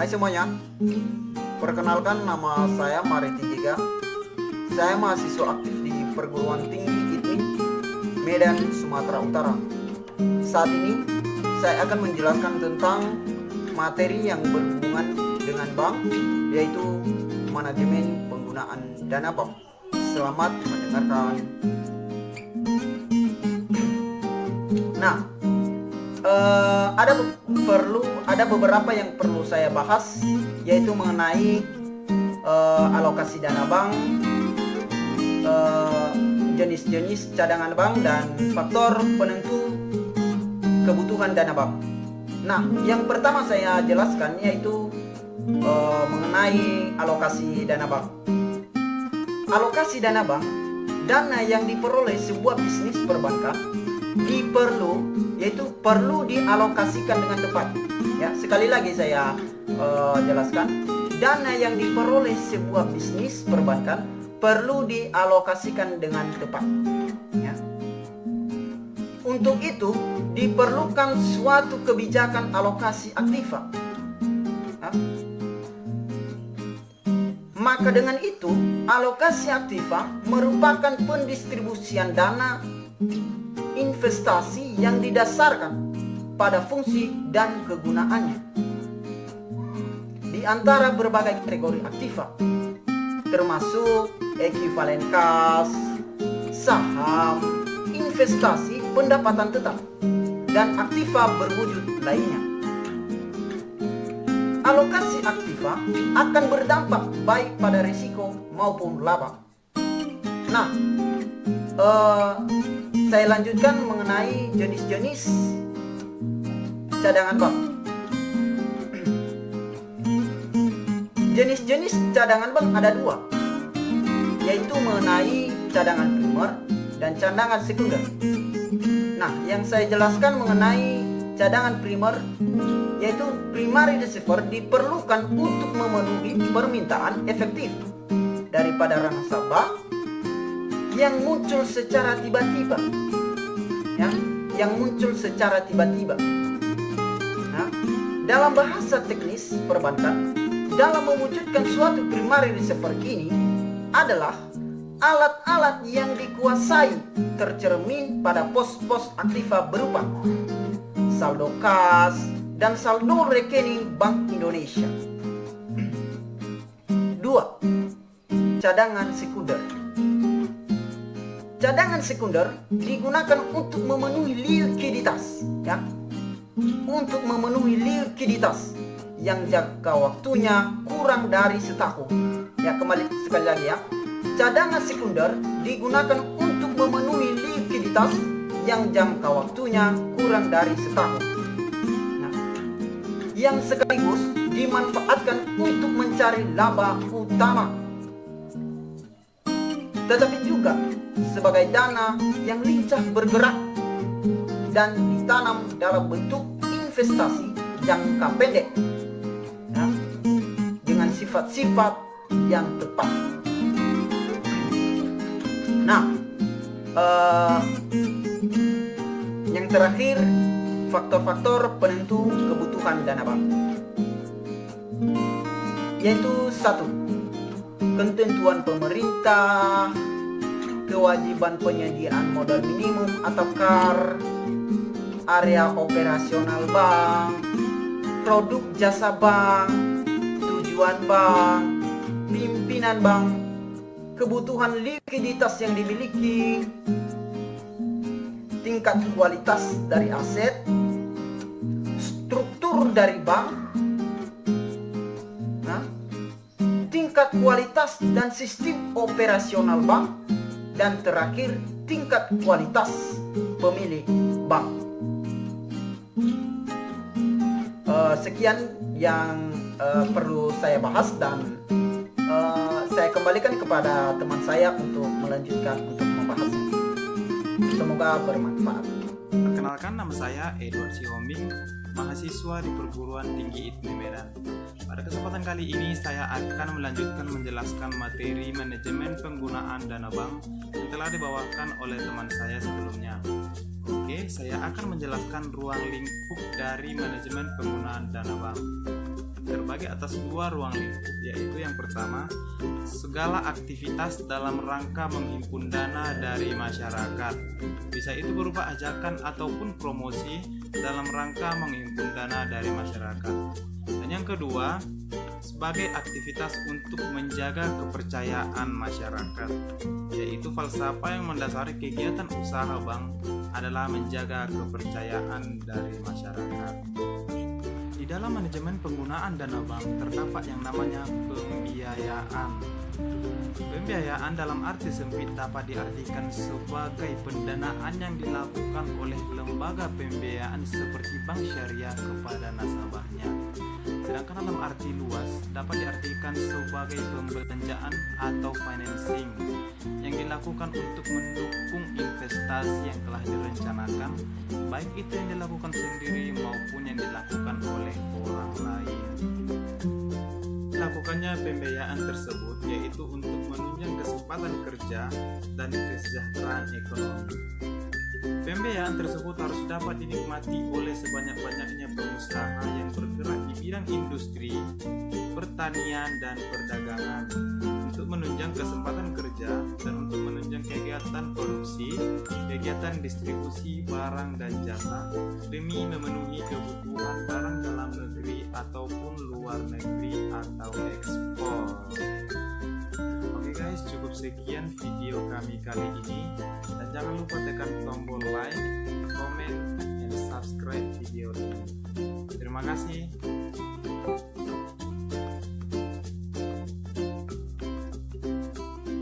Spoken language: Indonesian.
Hai semuanya, perkenalkan nama saya Mariti Jiga. Saya mahasiswa aktif di Perguruan Tinggi ITMI Medan, Sumatera Utara. Saat ini saya akan menjelaskan tentang materi yang berhubungan dengan bank, yaitu manajemen penggunaan dana bank. Selamat mendengarkan. Nah, ada beberapa yang perlu saya bahas, yaitu mengenai alokasi dana bank, jenis-jenis cadangan bank, dan faktor penentu kebutuhan dana bank. Nah, yang pertama saya jelaskan yaitu mengenai alokasi dana bank. Alokasi dana bank, dana yang diperoleh sebuah bisnis perbankan perlu dialokasikan dengan tepat. Ya, sekali lagi saya jelaskan, dana yang diperoleh sebuah bisnis perbankan perlu dialokasikan dengan tepat. Ya. Untuk itu diperlukan suatu kebijakan alokasi aktiva. Ya. Maka dengan itu, alokasi aktiva merupakan pendistribusian dana investasi yang didasarkan pada fungsi dan kegunaannya di antara berbagai kategori aktiva, termasuk ekuivalen kas, saham, investasi, pendapatan tetap, dan aktiva berwujud lainnya. Alokasi aktiva akan berdampak baik pada risiko maupun laba. Nah, saya lanjutkan mengenai jenis-jenis cadangan bank. Jenis-jenis cadangan bank ada dua, yaitu mengenai cadangan primer dan cadangan sekunder. Nah, yang saya jelaskan mengenai cadangan primer, yaitu primary reservoir, diperlukan untuk memenuhi permintaan efektif daripada nasabah yang muncul secara tiba-tiba, ya, Nah, dalam bahasa teknis perbankan, dalam mewujudkan suatu primary reservoir ini adalah alat-alat yang dikuasai tercermin pada pos-pos aktiva berupa saldo kas dan saldo rekening Bank Indonesia. 2. Cadangan sekunder. Cadangan sekunder digunakan untuk memenuhi likuiditas, ya, yang jangka waktunya kurang dari setahun. Ya, sekali lagi ya. Cadangan sekunder digunakan untuk memenuhi likuiditas yang jangka waktunya kurang dari setahun. Nah, yang sekaligus dimanfaatkan untuk mencari laba utama, tetapi juga sebagai dana yang lincah bergerak dan ditanam dalam bentuk investasi jangka pendek, ya, dengan sifat-sifat yang tepat. Nah, yang terakhir, faktor-faktor penentu kebutuhan dana bank, yaitu 1. Ketentuan pemerintah, kewajiban penyediaan modal minimum atau KAR, area operasional bank, produk jasa bank, tujuan bank, pimpinan bank, kebutuhan likuiditas yang dimiliki, tingkat kualitas dari aset, struktur dari bank, tingkat kualitas dan sistem operasional bank, dan terakhir tingkat kualitas pemilik bank. Sekian yang perlu saya bahas, dan saya kembalikan kepada teman saya untuk melanjutkan untuk membahasnya. Semoga bermanfaat. Perkenalkan, nama saya Edward Sihombing, mahasiswa di Perguruan Tinggi ITMI Medan. Pada kesempatan kali ini saya akan melanjutkan menjelaskan materi manajemen penggunaan dana bank yang telah dibawakan oleh teman saya sebelumnya. Oke, saya akan menjelaskan ruang lingkup dari manajemen penggunaan dana bank. terbagi atas dua ruang lingkup, yaitu yang pertama, segala aktivitas dalam rangka menghimpun dana dari masyarakat. Bisa itu berupa ajakan ataupun promosi dalam rangka menghimpun dana dari masyarakat. Dan yang kedua, sebagai aktivitas untuk menjaga kepercayaan masyarakat, yaitu falsafah yang mendasari kegiatan usaha bank adalah menjaga kepercayaan dari masyarakat. Di dalam manajemen penggunaan dana bank terdapat yang namanya pembiayaan. Pembiayaan dalam arti sempit dapat diartikan sebagai pendanaan yang dilakukan oleh lembaga pembiayaan seperti bank syariah kepada nasabahnya. Sedangkan dalam arti luas dapat diartikan sebagai pembelanjaan atau financing yang dilakukan untuk mendukung investasi yang telah direncanakan, baik itu yang dilakukan sendiri maupun yang dilakukan oleh orang lain. Dilakukannya pembiayaan tersebut yaitu untuk menunjang kesempatan kerja dan kesejahteraan ekonomi. Pembiayaan tersebut harus dapat dinikmati oleh sebanyak-banyaknya pengusaha yang bergerak di bidang industri, pertanian, dan perdagangan untuk menunjang kesempatan kerja dan untuk menunjang kegiatan produksi, kegiatan distribusi barang dan jasa demi memenuhi kebutuhan barang dalam negeri ataupun luar negeri atau ekspor. Oke guys, cukup sekian video kami kali ini, dan jangan lupa tekan tombol like, comment, dan subscribe video ini. Terima kasih.